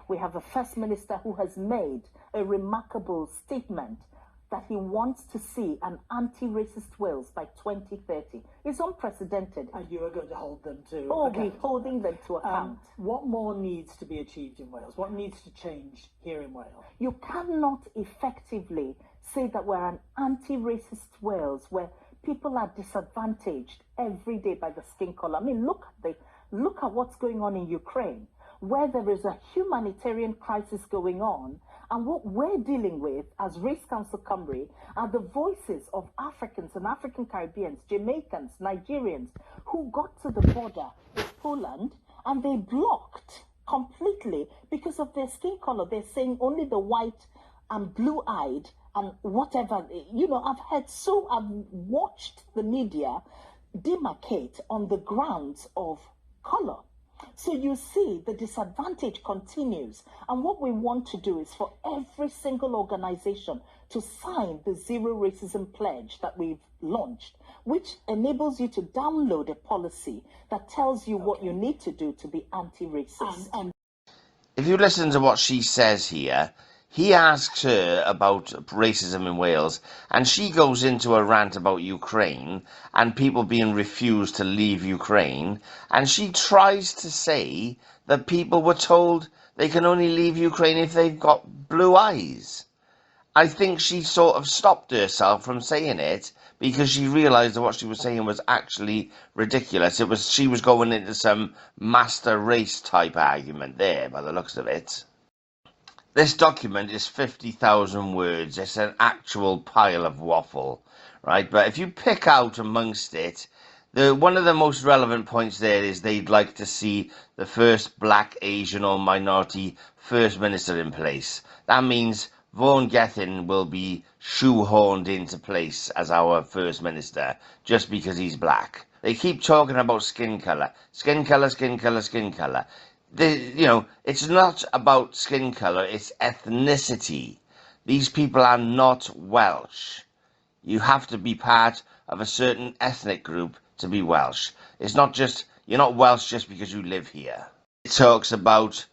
We have a First Minister who has made a remarkable statement that he wants to see an anti-racist Wales by 2030. It's unprecedented. And you are going to hold them to account. We're holding them to account. What more needs to be achieved in Wales? What needs to change here in Wales? You cannot effectively say that we're an anti-racist Wales where people are disadvantaged every day by the skin color. I mean, look at what's going on in Ukraine, where there is a humanitarian crisis going on. And what we're dealing with as Race Council Cymru are the voices of Africans and African Caribbeans, Jamaicans, Nigerians, who got to the border with Poland and they blocked completely because of their skin color. They're saying only the white and blue-eyed and whatever. I've watched the media demarcate on the grounds of color. So you see, the disadvantage continues. And what we want to do is for every single organization to sign the Zero Racism Pledge that we've launched, which enables you to download a policy that tells you what you need to do to be anti-racist. If you listen to what she says here, he asks her about racism in Wales, and she goes into a rant about Ukraine and people being refused to leave Ukraine, and she tries to say that people were told they can only leave Ukraine if they've got blue eyes. I think she sort of stopped herself from saying it because she realised that what she was saying was actually ridiculous. She was going into some master race type argument there by the looks of it. This document is 50,000 words. It's an actual pile of waffle, right? But if you pick out amongst it, one of the most relevant points there is they'd like to see the first black, Asian or minority First Minister in place. That means Vaughan Gething will be shoehorned into place as our First Minister just because he's black. They keep talking about skin colour. Skin colour, skin colour, skin colour. It's not about skin colour, it's ethnicity. These people are not Welsh. You have to be part of a certain ethnic group to be Welsh. It's not just, you're not Welsh just because you live here. It talks about,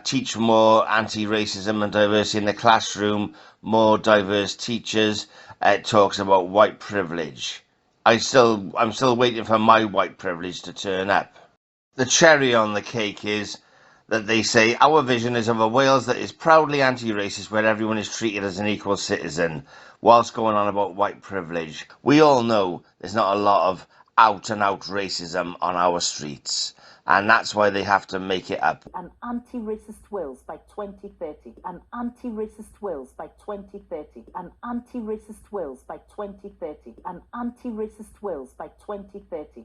teach more anti-racism and diversity in the classroom, more diverse teachers. It talks about white privilege. I'm still waiting for my white privilege to turn up. The cherry on the cake is that they say, our vision is of a Wales that is proudly anti-racist where everyone is treated as an equal citizen, whilst going on about white privilege. We all know there's not a lot of out-and-out racism on our streets, and that's why they have to make it up. An anti-racist Wales by 2030. An anti-racist Wales by 2030. An anti-racist Wales by 2030. An anti-racist Wales by 2030.